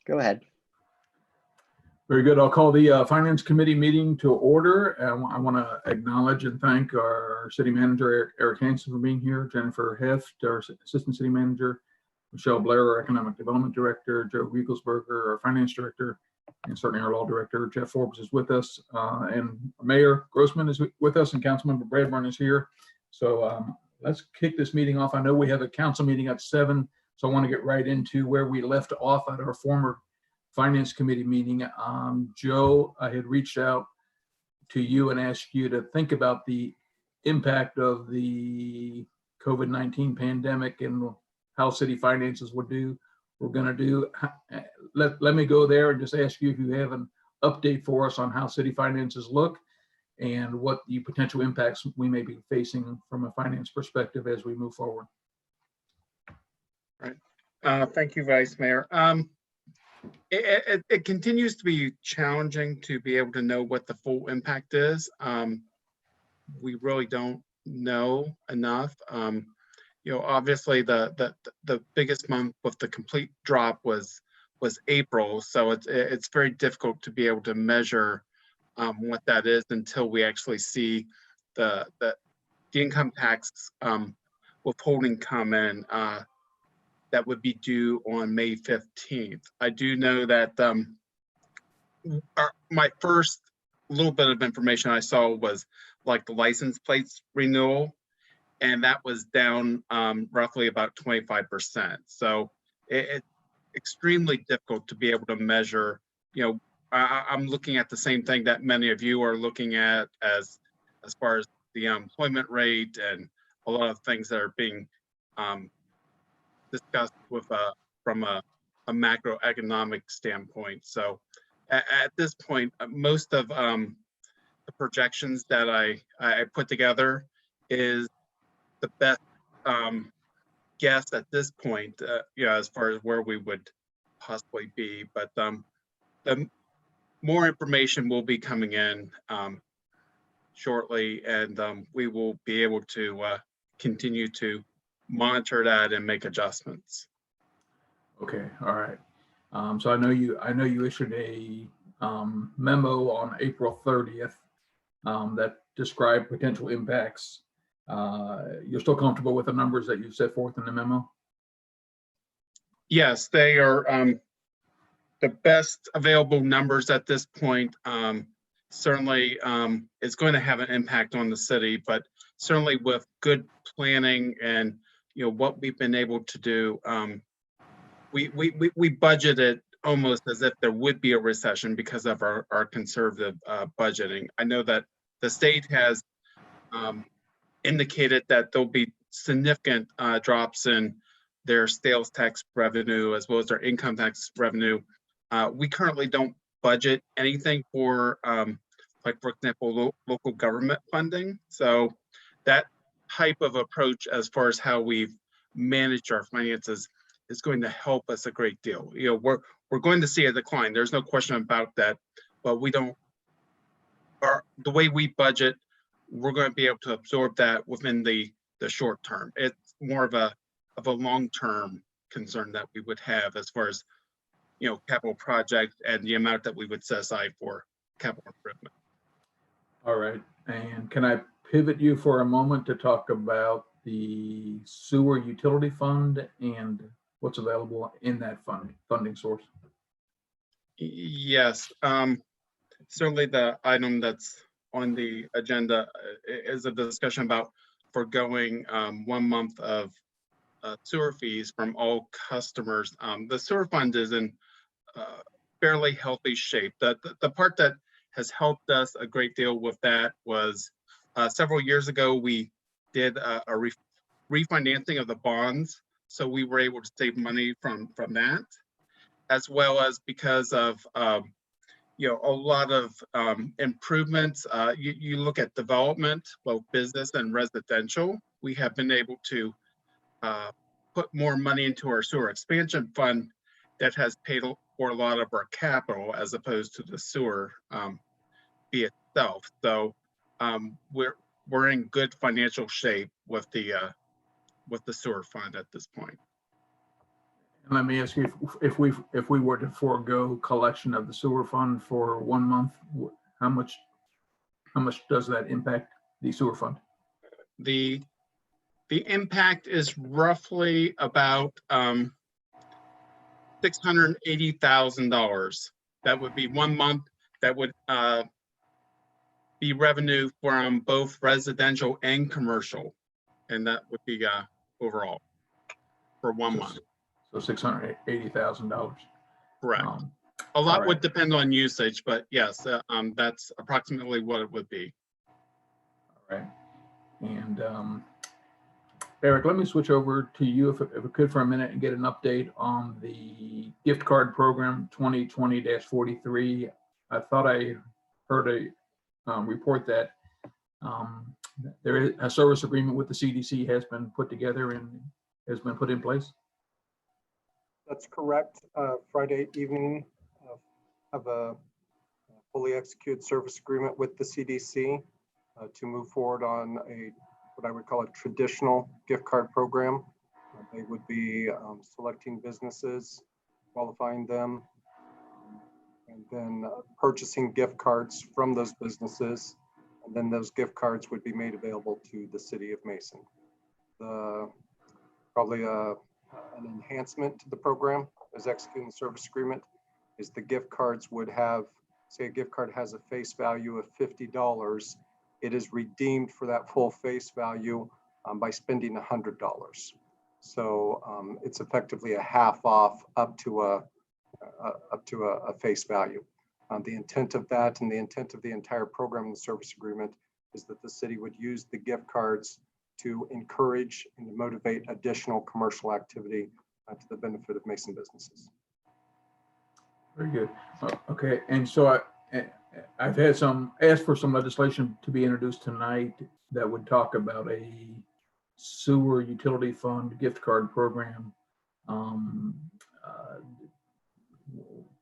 Go ahead. Very good. I'll call the Finance Committee meeting to order. I want to acknowledge and thank our City Manager, Eric Hansen, for being here, Jennifer Heft, our Assistant City Manager, Michelle Blair, our Economic Development Director, Joe Riegelsberger, our Finance Director, and certainly our Law Director. Jeff Forbes is with us, and Mayor Grossman is with us, and Councilmember Bradburn is here. So let's kick this meeting off. I know we have a council meeting at 7, so I want to get right into where we left off at our former Finance Committee meeting. Joe, I had reached out to you and asked you to think about the impact of the COVID-19 pandemic and how city finances would do. We're going to do. Let me go there and just ask you if you have an update for us on how city finances look and what the potential impacts we may be facing from a finance perspective as we move forward. Right. Thank you, Vice Mayor. It continues to be challenging to be able to know what the full impact is. We really don't know enough. Obviously the biggest month with the complete drop was April, so it's very difficult to be able to measure what that is until we actually see the income tax withholding come in. That would be due on May 15th. I do know that my first little bit of information I saw was like the license plates renewal, and that was down roughly about 25%. So it's extremely difficult to be able to measure. I'm looking at the same thing that many of you are looking at as far as the employment rate and a lot of things that are being discussed with from a macroeconomic standpoint. So at this point, most of the projections that I put together is the best guess at this point, as far as where we would possibly be. But the more information will be coming in shortly, and we will be able to continue to monitor that and make adjustments. Okay, all right. So I know you issued a memo on April 30th that described potential impacts. You're still comfortable with the numbers that you set forth in the memo? Yes, they are the best available numbers at this point. Certainly it's going to have an impact on the city, but certainly with good planning and what we've been able to do, we budgeted almost as if there would be a recession because of our conservative budgeting. I know that the state has indicated that there'll be significant drops in their sales tax revenue as well as their income tax revenue. We currently don't budget anything for, like for example, local government funding. So that type of approach as far as how we've managed our finances is going to help us a great deal. We're going to see a decline. There's no question about that, but the way we budget, we're going to be able to absorb that within the short term. It's more of a long-term concern that we would have as far as capital projects and the amount that we would set aside for capital improvement. All right, and can I pivot you for a moment to talk about the sewer utility fund and what's available in that funding source? Yes, certainly the item that's on the agenda is a discussion about forgoing 1 month of sewer fees from all customers. The sewer fund is in fairly healthy shape. The part that has helped us a great deal with that was several years ago we did a refinancing of the bonds, so we were able to save money from that, as well as because of a lot of improvements. You look at development, both business and residential. We have been able to put more money into our sewer expansion fund that has paid for a lot of our capital as opposed to the sewer fee itself. So we're in good financial shape with the sewer fund at this point. And let me ask you, if we were to forego collection of the sewer fund for 1 month, how much does that impact the sewer fund? The impact is roughly about $680,000. That would be 1 month. That would be revenue from both residential and commercial, and that would be overall for 1 month. So $680,000. Correct. A lot right. would depend on usage, but yes, that's approximately what it would be. All right. And Eric, let me switch over to you if we could for a minute and get an update on the gift card program 2020-43. I thought I heard a report that there is a service agreement with the CDC has been put together and has been put in place. That's correct. Friday evening, have a fully executed service agreement with the CDC to move forward on what I would call a traditional gift card program. They would be selecting businesses, qualifying them, and then purchasing gift cards from those businesses. And then those gift cards would be made available to the city of Mason. Probably an enhancement to the program as executing the service agreement is the gift cards would have, say a gift card has a face value of $50. It is redeemed for that full face value by spending $100. So it's effectively a half off up to a face value. The intent of that and the intent of the entire program and the service agreement is that the city would use the gift cards to encourage and to motivate additional commercial activity to the benefit of Mason businesses. Very good. Okay, and so I've had asked for some legislation to be introduced tonight that would talk about a sewer utility fund gift card program.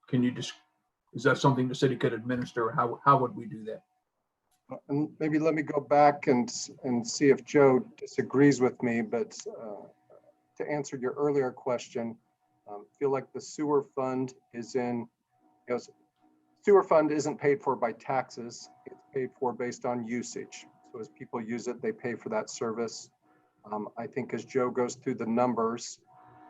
Can you just, is that something the city could administer? How would we do that? And maybe let me go back and see if Joe disagrees with me, but to answer your earlier question, feel like the sewer fund is sewer fund isn't paid for by taxes. It's paid for based on usage. So as people use it, they pay for that service. I think as Joe goes through the numbers,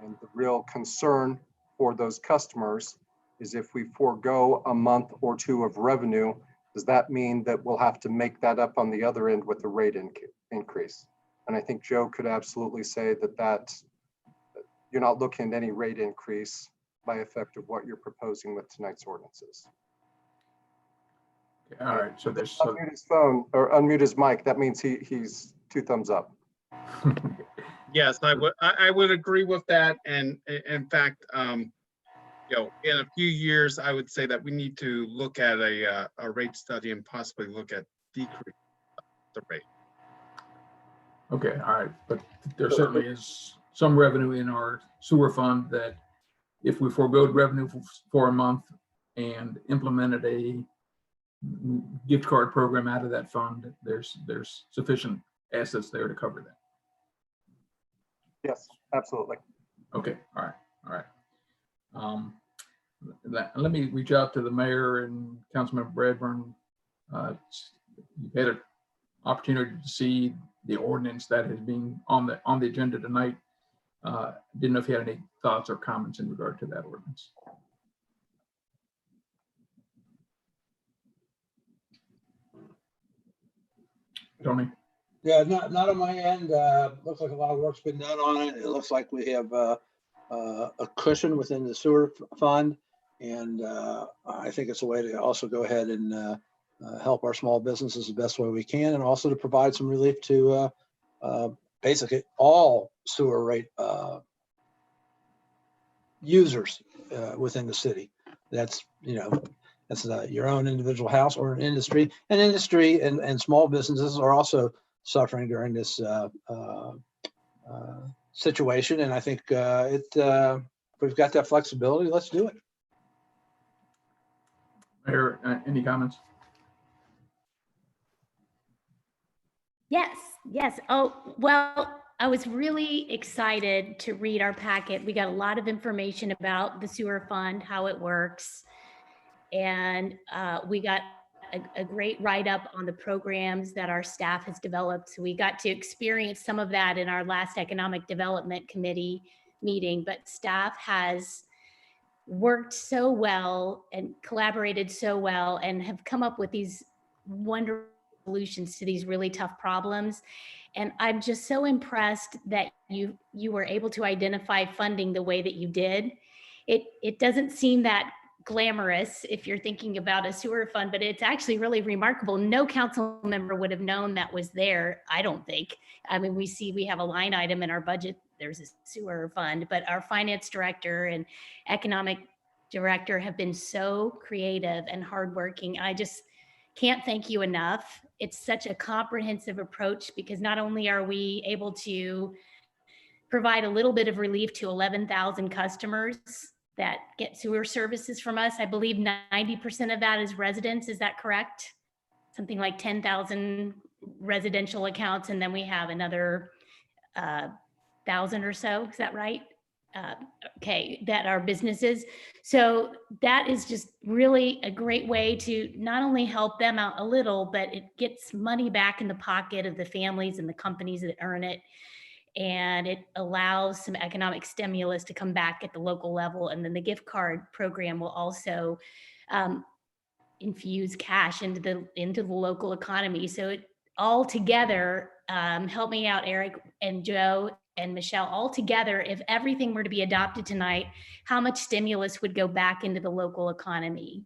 and the real concern for those customers is if we forego a month or two of revenue, does that mean that we'll have to make that up on the other end with a rate increase? And I think Joe could absolutely say that you're not looking at any rate increase by effect of what you're proposing with tonight's ordinances. All right, so there's unmute his phone or unmute his mic. That means he's 2 thumbs up. Yes, I would agree with that. And in fact, you know, in a few years, I would say that we need to look at a rate study and possibly look at decrease the rate. Okay, all right, but there certainly is some revenue in our sewer fund that if we forgoed revenue for a month and implemented a gift card program out of that fund, there's sufficient assets there to cover that. Yes, absolutely. Okay, all right. Let me reach out to the mayor and Councilman Bradburn. You've had an opportunity to see the ordinance that has been on the agenda tonight. Didn't know if you had any thoughts or comments in regard to that ordinance. Tony? Yeah, not on my end. Looks like a lot of work's been done on it. It looks like we have a cushion within the sewer fund. And I think it's a way to also go ahead and help our small businesses the best way we can, and also to provide some relief to basically all sewer rate users within the city. That's, you know, that's your own individual house or an industry. And industry and small businesses are also suffering during this situation. And I think we've got that flexibility. Let's do it. Mayor, any comments? Yes. Oh, well, I was really excited to read our packet. We got a lot of information about the sewer fund, how it works. And we got a great write-up on the programs that our staff has developed. So we got to experience some of that in our last Economic Development Committee meeting, but staff has worked so well and collaborated so well and have come up with these wonderful solutions to these really tough problems. And I'm just so impressed that you were able to identify funding the way that you did. It doesn't seem that glamorous if you're thinking about a sewer fund, but it's actually really remarkable. No council member would have known that was there, I don't think. I mean, we have a line item in our budget, there's a sewer fund, but our finance director and economic director have been so creative and hardworking. I just can't thank you enough. It's such a comprehensive approach because not only are we able to provide a little bit of relief to 11,000 customers that get sewer services from us. I believe 90% of that is residents. Is that correct? Something like 10,000 residential accounts, and then we have another 1,000 or so. Is that right? Okay, that are businesses. So that is just really a great way to not only help them out a little, but it gets money back in the pocket of the families and the companies that earn it. And it allows some economic stimulus to come back at the local level. And then the gift card program will also infuse cash into the local economy. So it all together, help me out, Eric and Joe and Michelle, all together, if everything were to be adopted tonight, how much stimulus would go back into the local economy?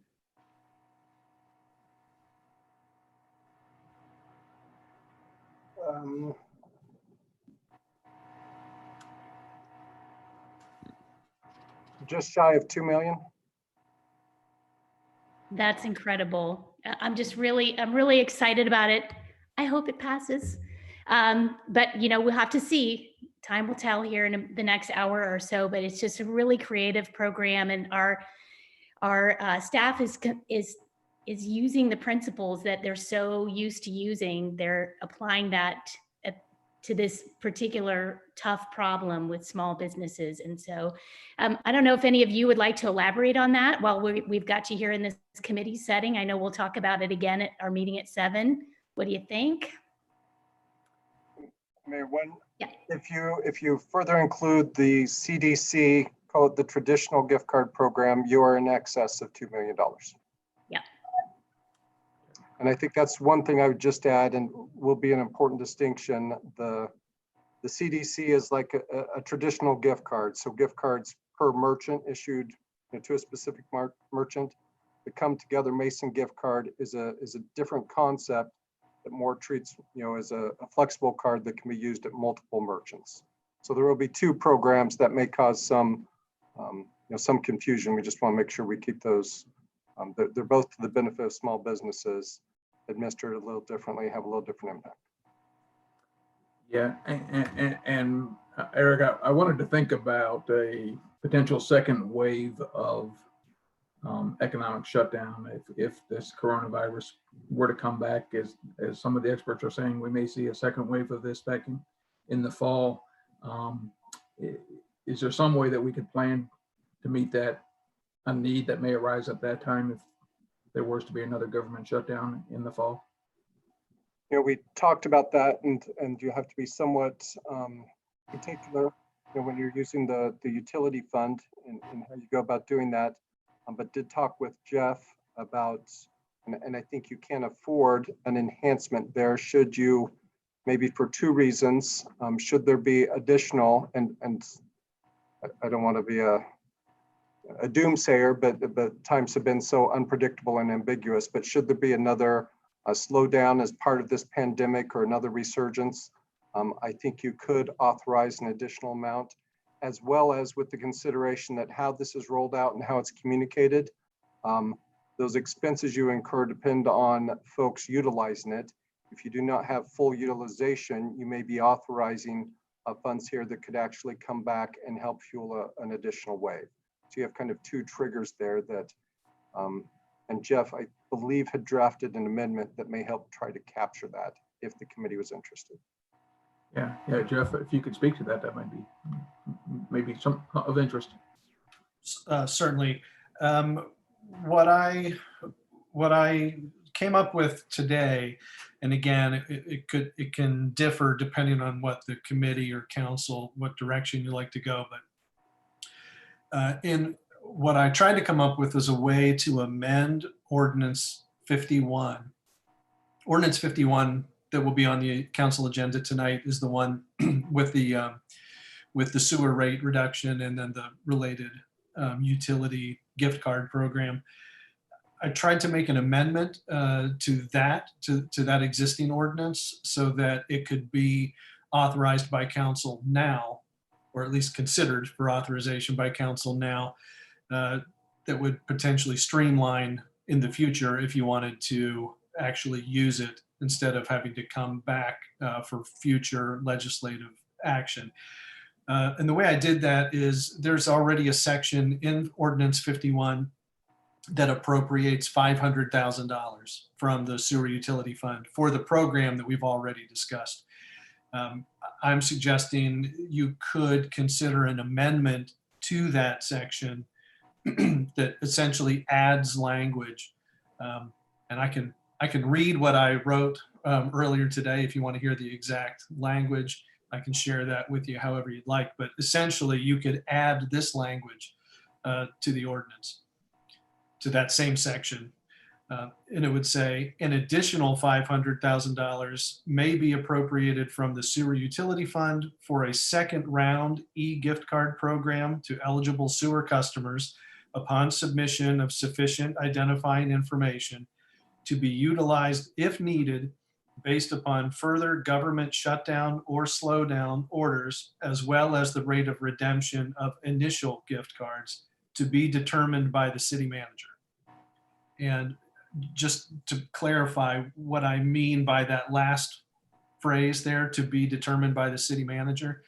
Just shy of 2 million. That's incredible. I'm really excited about it. I hope it passes. But we'll have to see. Time will tell here in the next hour or so, but it's just a really creative program, and our staff is using the principles that they're so used to using. They're applying that to this particular tough problem with small businesses. And so I don't know if any of you would like to elaborate on that while we've got you here in this committee setting. I know we'll talk about it again at our meeting at 7. What do you think? Mayor, Yeah. if you further include the CDC, call it the traditional gift card program, you are in excess of $2 million. Yeah. And I think that's one thing I would just add, and will be an important distinction. The CDC is like a traditional gift card. So gift cards per merchant issued to a specific merchant. The Come Together Mason gift card is a different concept that more treats as a flexible card that can be used at multiple merchants. So there will be 2 programs that may cause some confusion. We just want to make sure we keep those. They're both to the benefit of small businesses, administered a little differently, have a little different impact. Yeah, and Eric, I wanted to think about a potential second wave of economic shutdown. If this coronavirus were to come back, as some of the experts are saying, we may see a second wave of this back in the fall. Is there some way that we could plan to meet a need that may arise at that time if there was to be another government shutdown in the fall? We talked about that, and you have to be somewhat particular when you're using the utility fund and how you go about doing that. But did talk with Jeff about, and I think you can afford an enhancement there should you, maybe for 2 reasons, should there be additional, and I don't want to be a doomsayer, but times have been so unpredictable and ambiguous, but should there be another slowdown as part of this pandemic or another resurgence, I think you could authorize an additional amount, as well as with the consideration that how this is rolled out and how it's communicated. Those expenses you incur depend on folks utilizing it. If you do not have full utilization, you may be authorizing funds here that could actually come back and help fuel an additional wave. So you have kind of 2 triggers there that, and Jeff, I believe, had drafted an amendment that may help try to capture that if the committee was interested. Yeah, Jeff, if you could speak to that, that might be maybe some of interest. Certainly. What I came up with today, and again, it can differ depending on what the committee or council, what direction you like to go. But in what I tried to come up with is a way to amend Ordinance 51. Ordinance 51 that will be on the council agenda tonight is the one with the sewer rate reduction and then the related utility gift card program. I tried to make an amendment to that existing ordinance so that it could be authorized by council now, or at least considered for authorization by council now, that would potentially streamline in the future if you wanted to actually use it instead of having to come back for future legislative action. And the way I did that is there's already a section in Ordinance 51 that appropriates $500,000 from the sewer utility fund for the program that we've already discussed. I'm suggesting you could consider an amendment to that section that essentially adds language. And I can read what I wrote earlier today if you want to hear the exact language. I can share that with you however you'd like, but essentially you could add this language to the ordinance, to that same section. And it would say an additional $500,000 may be appropriated from the sewer utility fund for a second round e-gift card program to eligible sewer customers upon submission of sufficient identifying information to be utilized if needed based upon further government shutdown or slowdown orders, as well as the rate of redemption of initial gift cards to be determined by the city manager. And just to clarify what I mean by that last phrase there, to be determined by the city manager,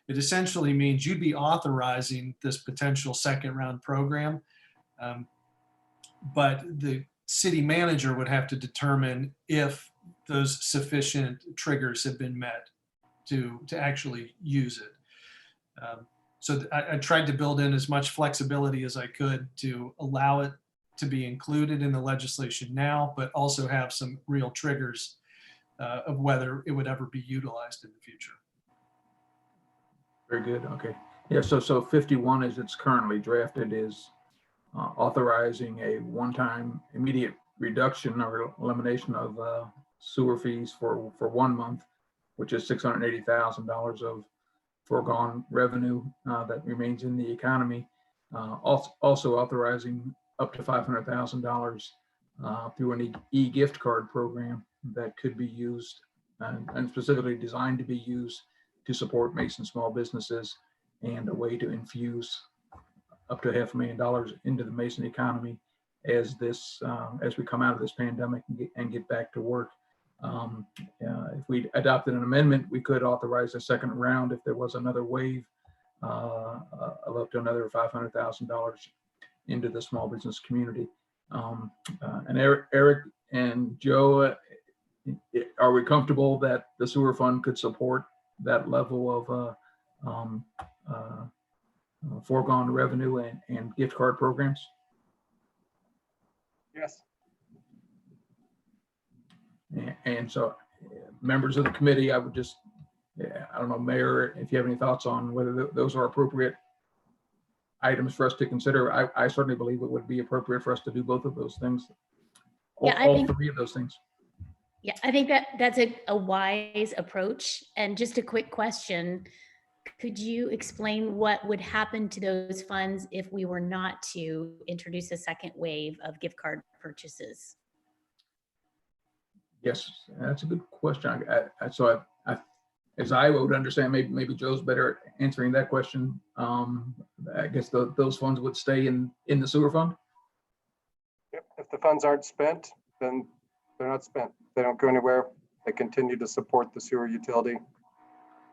it essentially means you'd be authorizing this potential second round program, but the city manager would have to determine if those sufficient triggers have been met to actually use it. So I tried to build in as much flexibility as I could to allow it to be included in the legislation now, but also have some real triggers of whether it would ever be utilized in the future. Very good. Okay. Yeah. So 51, as it's currently drafted, is authorizing a one-time immediate reduction or elimination of sewer fees for 1 month, which is $680,000 of foregone revenue that remains in the economy. Also authorizing up to $500,000 through an e-gift card program that could be used and specifically designed to be used to support Mason small businesses and a way to infuse up to $500,000 into the Mason economy as we come out of this pandemic and get back to work. If we adopted an amendment, we could authorize a second round if there was another wave of up to another $500,000 into the small business community. And Eric and Joe, are we comfortable that the sewer fund could support that level of foregone revenue and gift card programs? Yes. And so members of the committee, I would just, I don't know, Mayor, if you have any thoughts on whether those are appropriate items for us to consider. I certainly believe it would be appropriate for us to do both of those things. All three of those things. Yeah, I think that's a wise approach. And just a quick question, could you explain what would happen to those funds if we were not to introduce a second wave of gift card purchases? Yes, that's a good question. As I would understand, maybe Joe's better at answering that question. I guess those funds would stay in the sewer fund. Yep. If the funds aren't spent, then they're not spent. They don't go anywhere. They continue to support the sewer utility.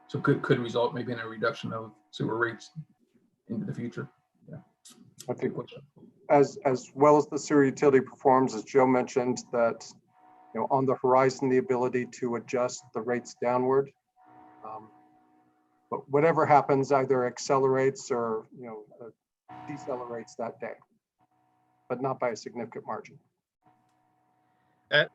So could result maybe in a reduction of sewer rates into the future. Yeah, I think as well as the sewer utility performs, as Joe mentioned, that on the horizon, the ability to adjust the rates downward. whatever happens either accelerates or, decelerates that day, but not by a significant margin. That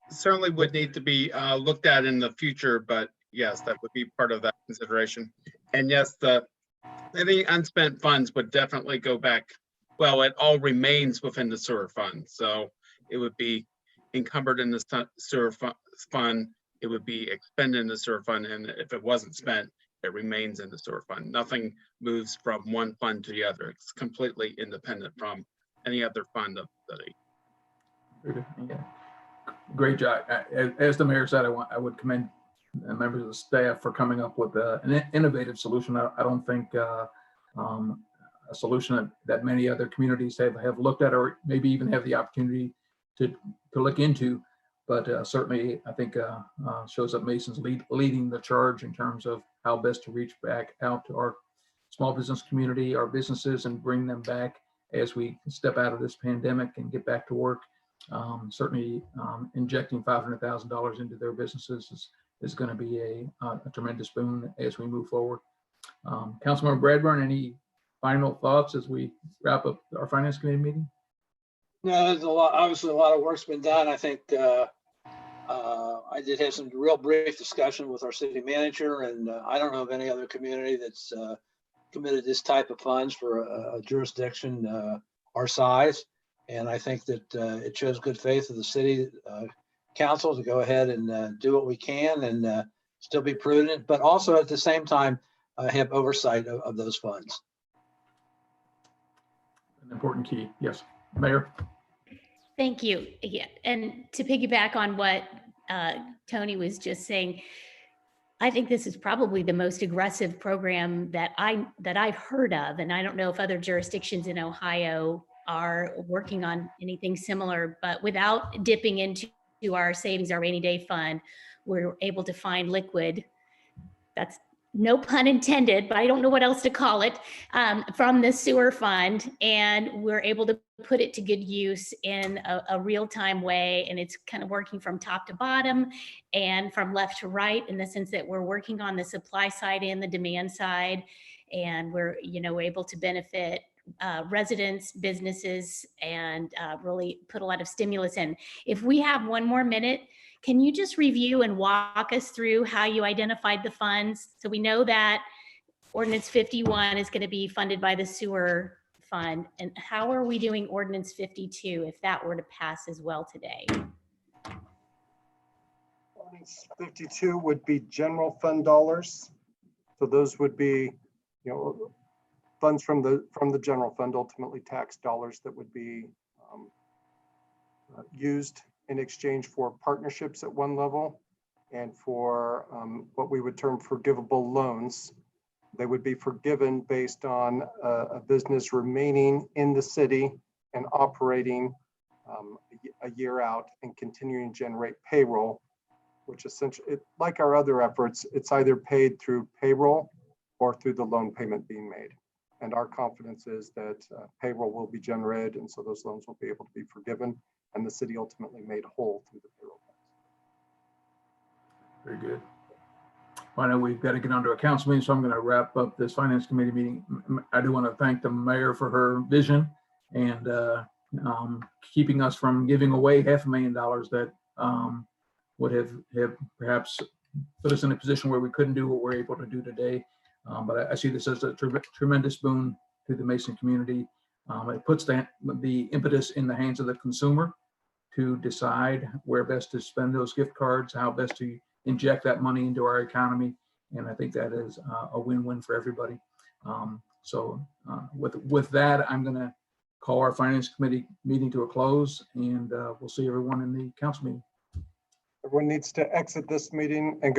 certainly would need to be looked at in the future, but yes, that would be part of that consideration. And yes, any unspent funds would definitely go back. Well, it all remains within the sewer fund, so it would be encumbered in the sewer fund. It would be expended in the sewer fund, and if it wasn't spent, it remains in the sewer fund. Nothing moves from one fund to the other. It's completely independent from any other fund of the city. Yeah. Great job. As the mayor said, I would commend members of the staff for coming up with an innovative solution. I don't think a solution that many other communities have looked at or maybe even have the opportunity to look into. But certainly, I think shows that Mason's leading the charge in terms of how best to reach back out to our small business community, our businesses, and bring them back as we step out of this pandemic and get back to work. Certainly, injecting $500,000 into their businesses is going to be a tremendous boon as we move forward. Councilmember Bradburn, any final thoughts as we wrap up our Finance Committee meeting? No, there's obviously a lot of work's been done. I think I did have some real brief discussion with our city manager, and I don't know of any other community that's committed this type of funds for a jurisdiction our size. And I think that it shows good faith of the city council to go ahead and do what we can and still be prudent, but also at the same time have oversight of those funds. An important key. Yes, Mayor. Thank you. Yeah, and to piggyback on what Tony was just saying, I think this is probably the most aggressive program that I've heard of, and I don't know if other jurisdictions in Ohio are working on anything similar. But without dipping into our savings, our rainy day fund, we're able to find liquid. That's no pun intended, but I don't know what else to call it, from the sewer fund. And we're able to put it to good use in a real-time way. And it's kind of working from top to bottom and from left to right, in the sense that we're working on the supply side and the demand side. And we're, able to benefit residents, businesses, and really put a lot of stimulus in. If we have one more minute, can you just review and walk us through how you identified the funds? So we know that Ordinance 51 is going to be funded by the sewer fund. And how are we doing Ordinance 52 if that were to pass as well today? Ordinance 52 would be general fund dollars. So those would be, funds from the general fund, ultimately tax dollars that would be used in exchange for partnerships at one level and for what we would term forgivable loans. They would be forgiven based on a business remaining in the city and operating a year out and continuing to generate payroll, which essentially, like our other efforts, it's either paid through payroll or through the loan payment being made. And our confidence is that payroll will be generated, and so those loans will be able to be forgiven and the city ultimately made whole through the payroll. Very good. Well, I know we've got to get on to a council meeting, so I'm going to wrap up this Finance Committee meeting. I do want to thank the mayor for her vision and keeping us from giving away $500,000 that would have perhaps put us in a position where we couldn't do what we're able to do today. But I see this as a tremendous boon to the Mason community. It puts the impetus in the hands of the consumer to decide where best to spend those gift cards, how best to inject that money into our economy. And I think that is a win-win for everybody. So with that, I'm going to call our Finance Committee meeting to a close, and we'll see everyone in the council meeting. Everyone needs to exit this meeting and go